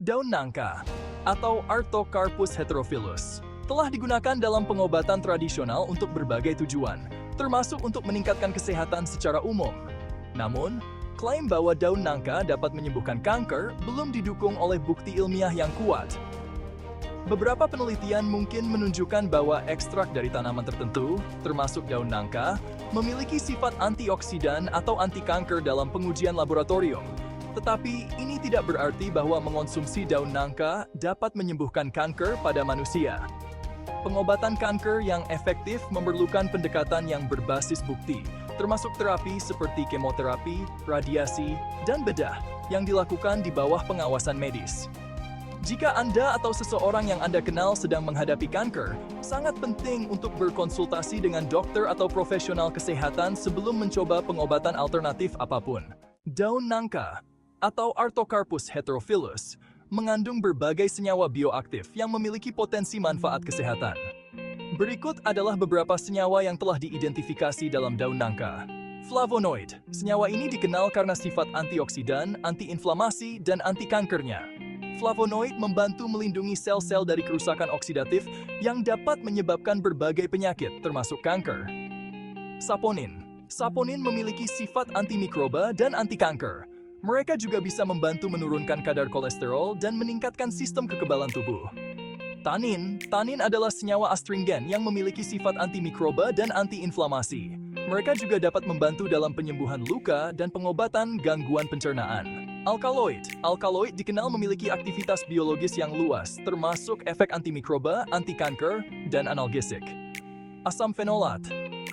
Daun nangka atau Artocarpus heterophyllus telah digunakan dalam pengobatan tradisional untuk berbagai tujuan, termasuk untuk meningkatkan kesehatan secara umum. Namun, klaim bahwa daun nangka dapat menyembuhkan kanker belum didukung oleh bukti ilmiah yang kuat. Beberapa penelitian mungkin menunjukkan bahwa ekstrak dari tanaman tertentu, termasuk daun nangka, memiliki sifat antioksidan atau anti kanker dalam pengujian laboratorium. Tetapi ini tidak berarti bahwa mengonsumsi daun nangka dapat menyembuhkan kanker pada manusia. Pengobatan kanker yang efektif memerlukan pendekatan yang berbasis bukti, termasuk terapi seperti kemoterapi, radiasi, dan bedah yang dilakukan di bawah pengawasan medis. Jika Anda atau seseorang yang Anda kenal sedang menghadapi kanker, sangat penting untuk berkonsultasi dengan dokter atau profesional kesehatan sebelum mencoba pengobatan alternatif apapun. Daun nangka atau Artocarpus heterophyllus mengandung berbagai senyawa bioaktif yang memiliki potensi manfaat kesehatan. Berikut adalah beberapa senyawa yang telah diidentifikasi dalam daun nangka. Flavonoid. Senyawa ini dikenal karena sifat antioksidan, antiinflamasi, dan anti-kankernya. Flavonoid membantu melindungi sel-sel dari kerusakan oksidatif yang dapat menyebabkan berbagai penyakit, termasuk kanker. Saponin. Saponin memiliki sifat antimikroba dan anti-kanker. Mereka juga bisa membantu menurunkan kadar kolesterol dan meningkatkan sistem kekebalan tubuh. Tanin. Tanin adalah senyawa astringen yang memiliki sifat antimikroba dan antiinflamasi. Mereka juga dapat membantu dalam penyembuhan luka dan pengobatan gangguan pencernaan. Alkaloid. Alkaloid dikenal memiliki aktivitas biologis yang luas, termasuk efek antimikroba, anti-kanker, dan analgesik. Asam fenolat.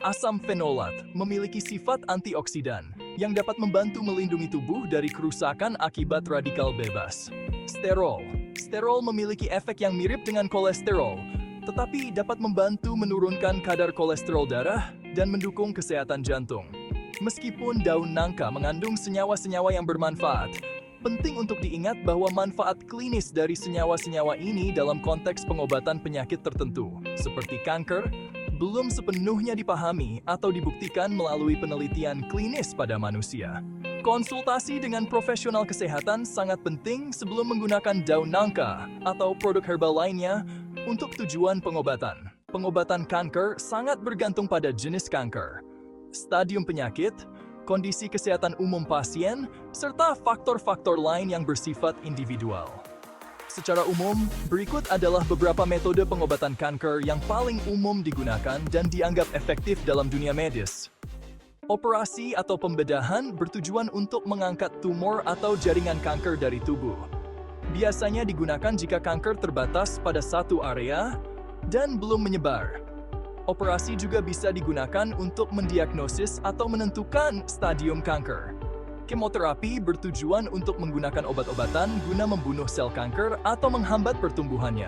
Asam fenolat memiliki sifat antioksidan yang dapat membantu melindungi tubuh dari kerusakan akibat radikal bebas. Sterol. Sterol memiliki efek yang mirip dengan kolesterol, tetapi dapat membantu menurunkan kadar kolesterol darah dan mendukung kesehatan jantung. Meskipun daun nangka mengandung senyawa-senyawa yang bermanfaat, penting untuk diingat bahwa manfaat klinis dari senyawa-senyawa ini dalam konteks pengobatan penyakit tertentu, seperti kanker, belum sepenuhnya dipahami atau dibuktikan melalui penelitian klinis pada manusia. Konsultasi dengan profesional kesehatan sangat penting sebelum menggunakan daun nangka atau produk herbal lainnya untuk tujuan pengobatan. Pengobatan kanker sangat bergantung pada jenis kanker, stadium penyakit, kondisi kesehatan umum pasien, serta faktor-faktor lain yang bersifat individual. Secara umum, berikut adalah beberapa metode pengobatan kanker yang paling umum digunakan dan dianggap efektif dalam dunia medis. Operasi atau pembedahan bertujuan untuk mengangkat tumor atau jaringan kanker dari tubuh. Biasanya digunakan jika kanker terbatas pada satu area dan belum menyebar. Operasi juga bisa digunakan untuk mendiagnosis atau menentukan stadium kanker. Kemoterapi bertujuan untuk menggunakan obat-obatan guna membunuh sel kanker atau menghambat pertumbuhannya.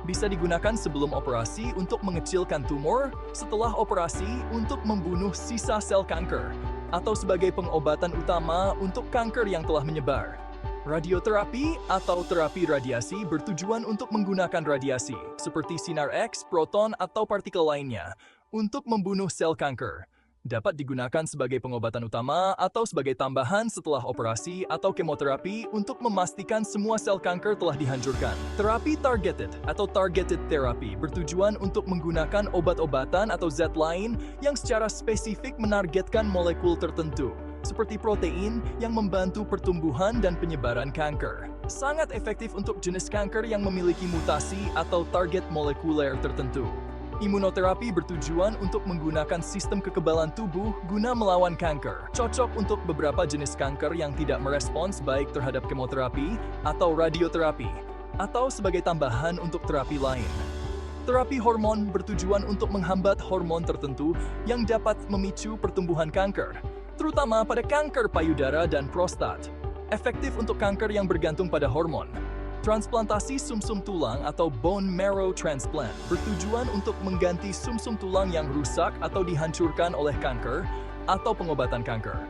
Bisa digunakan sebelum operasi untuk mengecilkan tumor, setelah operasi untuk membunuh sisa sel kanker, atau sebagai pengobatan utama untuk kanker yang telah menyebar. Radioterapi atau terapi radiasi bertujuan untuk menggunakan radiasi, seperti sinar X, proton, atau partikel lainnya, untuk membunuh sel kanker. Dapat digunakan sebagai pengobatan utama atau sebagai tambahan setelah operasi atau kemoterapi untuk memastikan semua sel kanker telah dihancurkan. Terapi targeted atau targeted therapy bertujuan untuk menggunakan obat-obatan atau zat lain yang secara spesifik menargetkan molekul tertentu, seperti protein yang membantu pertumbuhan dan penyebaran kanker. Sangat efektif untuk jenis kanker yang memiliki mutasi atau target molekuler tertentu. Imunoterapi bertujuan untuk menggunakan sistem kekebalan tubuh guna melawan kanker. Cocok untuk beberapa jenis kanker yang tidak merespons baik terhadap kemoterapi atau radioterapi, atau sebagai tambahan untuk terapi lain. Terapi hormon bertujuan untuk menghambat hormon tertentu yang dapat memicu pertumbuhan kanker, terutama pada kanker payudara dan prostat. Efektif untuk kanker yang bergantung pada hormon. Transplantasi sumsum tulang atau bone marrow transplant bertujuan untuk mengganti sumsum tulang yang rusak atau dihancurkan oleh kanker atau pengobatan kanker.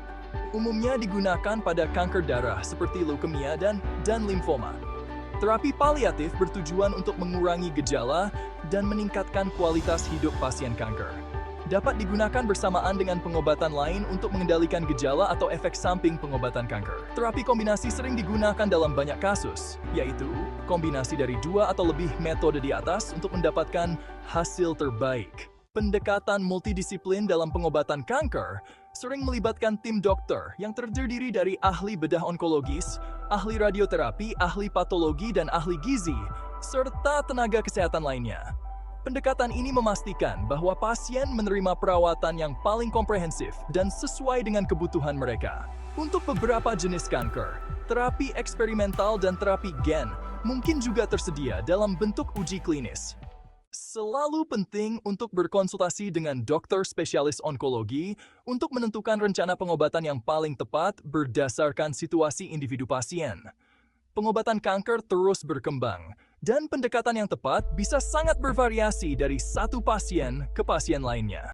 Umumnya digunakan pada kanker darah seperti leukemia dan limfoma. Terapi paliatif bertujuan untuk mengurangi gejala dan meningkatkan kualitas hidup pasien kanker. dapat digunakan bersamaan dengan pengobatan lain untuk mengendalikan gejala atau efek samping pengobatan kanker. Terapi kombinasi sering digunakan dalam banyak kasus, yaitu kombinasi dari 2 atau lebih metode di atas untuk mendapatkan hasil terbaik. Pendekatan multidisiplin dalam pengobatan kanker sering melibatkan tim dokter yang terdiri dari ahli bedah onkologis, ahli radioterapi, ahli patologi, dan ahli gizi, serta tenaga kesehatan lainnya. Pendekatan ini memastikan bahwa pasien menerima perawatan yang paling komprehensif dan sesuai dengan kebutuhan mereka. Untuk beberapa jenis kanker, terapi eksperimental dan terapi gen mungkin juga tersedia dalam bentuk uji klinis. Selalu penting untuk berkonsultasi dengan dokter spesialis onkologi untuk menentukan rencana pengobatan yang paling tepat berdasarkan situasi individu pasien. Pengobatan kanker terus berkembang, dan pendekatan yang tepat bisa sangat bervariasi dari satu pasien ke pasien lainnya.